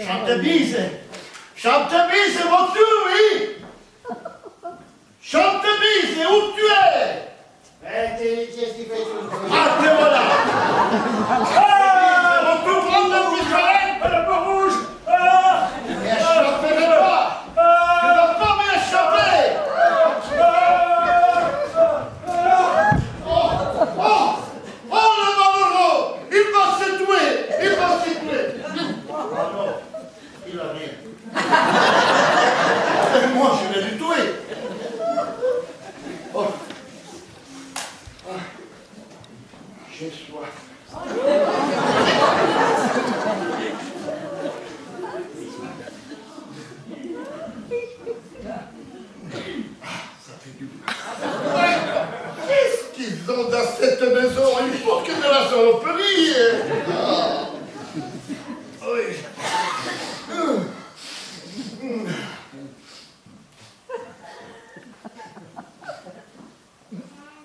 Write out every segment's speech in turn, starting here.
Chantebise, mon tu, oui? Chantebise, où tu es? Qu'est-ce qui fait tout? Ah, te voilà! Ah, mon tout prend ton pistolet! La peau rouge! Échappez pas! Tu vas pas m'échapper! Oh, le malheureux! Il va se tuer! Ah non, il a rien. Et moi, je vais le tuer. Oh. Ah. J'ai soif. Ça fait du bien. Qu'est-ce qu'ils ont dans cette maison? Il faut que de la saloperie. Ah. Oui.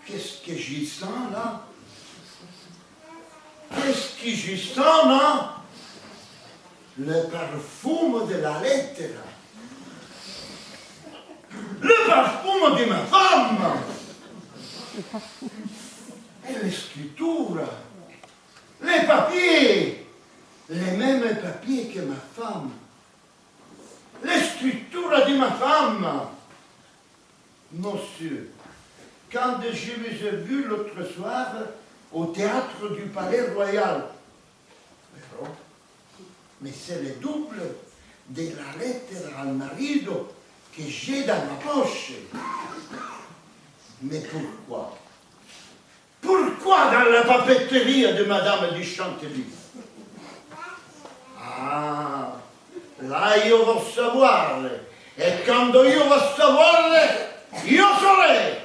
Qu'est-ce que j'y sens là? Qu'est-ce que j'y sens là? Le parfum de la lettre. Le parfum de ma femme. Et l'écriture. Les papiers. Les mêmes papiers que ma femme. L'écriture de ma femme. Monsieur, quand je vous ai vu l'autre soir au théâtre du Palais Royal, mais c'est le double de la lettre al marito que j'ai dans ma poche. Mais pourquoi? Pourquoi dans la papeterie de Madame du Chantelis? Ah, là io vo savoir. E quando io vo savoir, io saurai.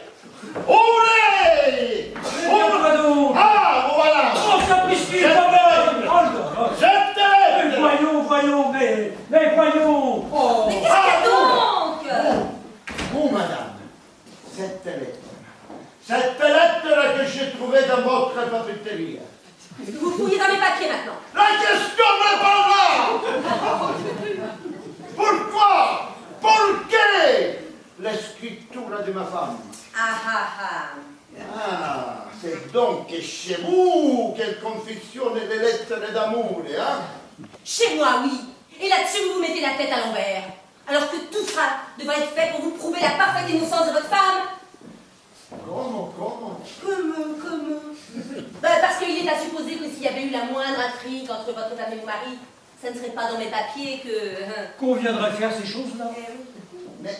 Olé! Ah, voilà! Oh, ça prescrit quand même! Cette lettre! Voyons, mais voyons! Oh. Mais qu'est-ce qu'il y a donc? Oh, madame, cette lettre que j'ai trouvée dans votre papeterie. Est-ce que vous fouillez dans mes papiers maintenant? La question n'est pas là! Pourquoi? L'écriture de ma femme. Ah, c'est donc chez vous qu'elle confectionne les lettres d'amour, hein? Chez moi, oui. Et là-dessus, vous vous mettez la tête à l'envers. Alors que tout ça devrait être fait pour vous prouver la parfaite innocence de votre femme. Comment? Comment? Parce qu'il est à supposer que s'il y avait eu la moindre intrigue entre votre femme et mon mari, ça ne serait pas dans mes papiers que... Qu'on viendrait faire ces choses-là? Mais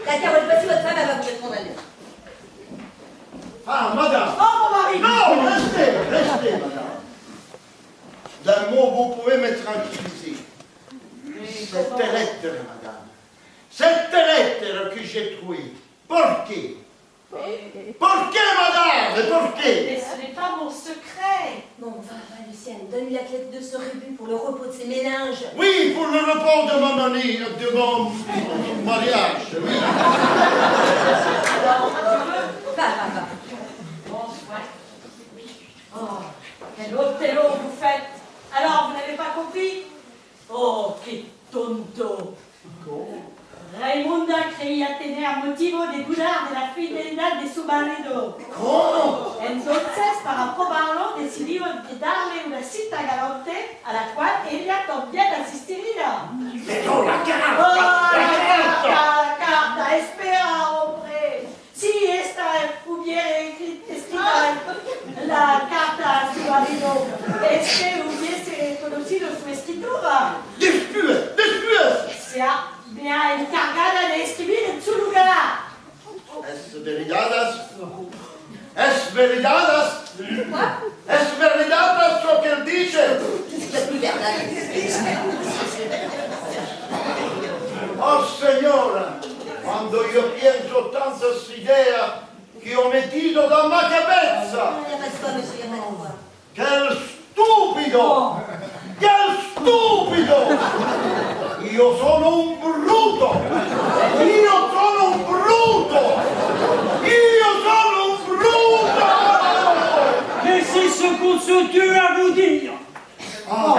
D'accord, voici votre femme, elle va vous répondre à lui. Ah, madame! Oh, mon mari! Non, restez, madame. D'un mot, vous pouvez me tranquilliser. Cette lettre, madame. Cette lettre que j'ai trouvée. Pourquoi? Pourquoi, madame? Pourquoi? Mais ce n'est pas mon secret. Bon, va, Lucienne, donne-lui la clé de ce rébut pour le repos de ses méninges. Oui, pour le repos de mon ami, de mon mariage, oui. Va. Bon, ouais. Oh, quel Othello vous faites. Alors, vous n'avez pas compris? Oh, che tonto. Raimunda creía tener motivo de dudar de la fidelidad de su marido. ¿Cómo? Entonces, para probarlo, decidió darle una cita galante a la cual ella también asistiría. Pero la ¡Oh, carta! la carta! Espera, hombre. Si esta hubiera escrito la carta a su marido, hubiese reconocido su escritura. Después. Sea bien encargada de escribir en su lugar. ¿Es verdad? ¿Es verdad? Quoi? ¿Es verdad lo que él dice? C'est plus verdad. Oh, señora, cuando yo pienso tantas ideas que ho metido dans ma cabeza. Il n'y a pas de quoi, monsieur, il n'y a pas de quoi. Quel stupido! Quel stupido! Io sono un bruto! Io sono un bruto! Laissez ce qu'on se tue à vous dire! Oh,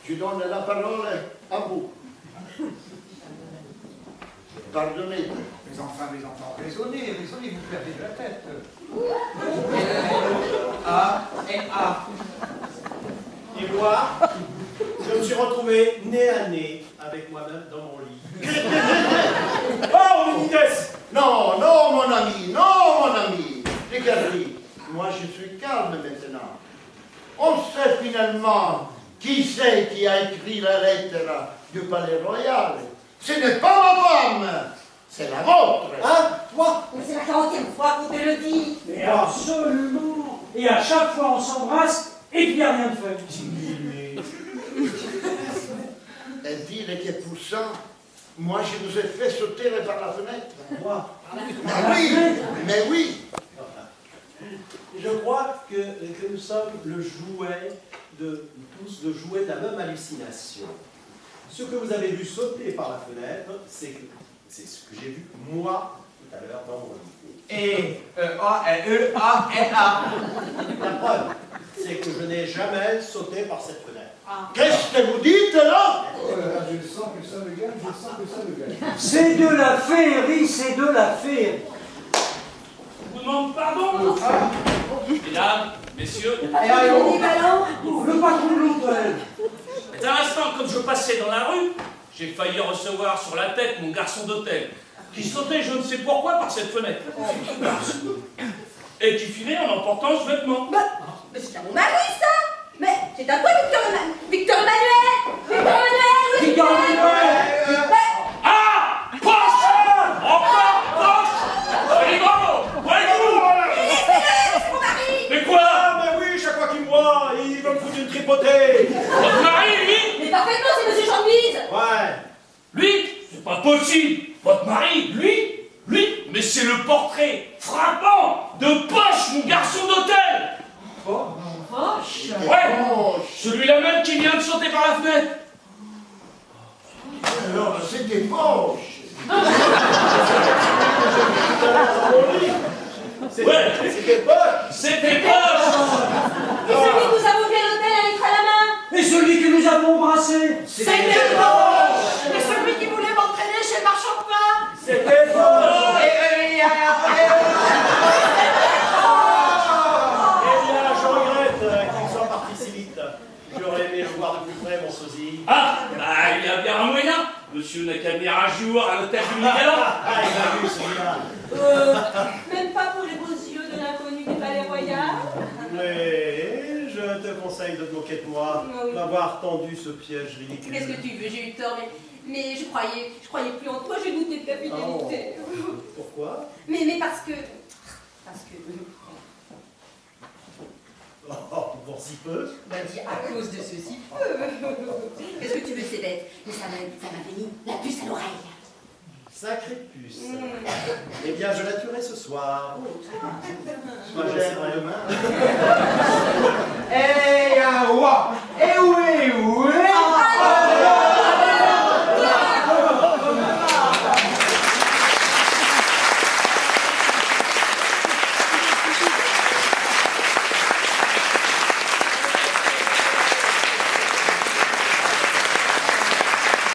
je donne la parole à vous. Pardonnez. Mais enfin, mes enfants, raisonnez, vous perdez de la tête. A et A. Et moi, je me suis retrouvé nez à nez avec moi-même dans mon lit. Oh, Ménides! Non, non, mon ami, non, mon ami. Regardez, moi je suis calme maintenant. On sait finalement qui c'est qui a écrit la lettre du Palais Royal. Ce n'est pas ma femme, c'est la vôtre. Hein? Toi? Mais c'est la 40e fois qu'on te le dit. Mais absolument! Et à chaque fois, on s'embrasse, et puis il n'y a rien de fait. Elle dit que pour ça, moi je vous ai fait sauter par la fenêtre. Moi? Mais oui. Je crois que nous sommes le jouet de tous, le jouet de la même hallucination. Ce que vous avez vu sauter par la fenêtre, c'est ce que j'ai vu moi tout à l'heure dans mon lit. Et E-A-L-E-A-L-A. La preuve, c'est que je n'ai jamais sauté par cette fenêtre. Qu'est-ce que vous dites là? Je sens que ça me gagne, C'est de la féerie, c'est de la féerie. Je vous demande pardon. Mesdames, messieurs, Le ballon. Le patron de l'hôtel. mais un instant, comme je passais dans la rue, j'ai failli recevoir sur la tête mon garçon d'hôtel, qui sautait je ne sais pourquoi par cette fenêtre. Et qui finit en emportant ce vêtement. Mais c'est à mon mari, ça. Mais c'est à toi, Victor Emmanuel. Victor Emmanuel. Ah! Poche! Encore poche! Allez, bravo! Voyez-vous! C'est mon mari. Mais quoi? Ah, mais oui, chaque fois qu'il me voit, il veut me foutre une tripotée. Votre mari, lui? Mais parfaitement, c'est monsieur Jean-Louise. Ouais. Lui? C'est pas possible! Votre mari, lui? Mais c'est le portrait frappant de Poche, mon garçon d'hôtel! Poche. Ouais! Celui-là même qui vient de sauter par la fenêtre! Alors, c'était moche. Ouais! C'était Poche. C'était Poche! Et celui que nous avons vu à l'hôtel à lettre à la main. Et celui que nous avons embrassé. C'était Poche. Et celui qui voulait m'entraîner chez le marchand de pain. C'était Poche. Eh bien, je regrette qu'il soit parti si vite. J'aurais aimé le voir de plus près, mon sosie. Ah! Bah, il y a bien un moyen! Monsieur n'a qu'à venir un jour à l'hôtel du Miguel. Ah, il a vu celui-là. Même pas pour les beaux yeux de l'inconnu du Palais Royal. Mais je te conseille de te moquer de moi, Ah oui. d'avoir tendu ce piège ridicule. Qu'est-ce que tu veux? J'ai eu tort, mais je croyais plus en toi. Je doutais de ta fidélité. Pourquoi? Mais parce que. Oh, pour si peu. Bah dis à cause de ceci. Qu'est-ce que tu veux, c'est bête. Mais ça m'avait mis la puce à l'oreille. Sacrée puce. Eh bien, je la tuerai ce soir. Moi, Je j'aime serai demain.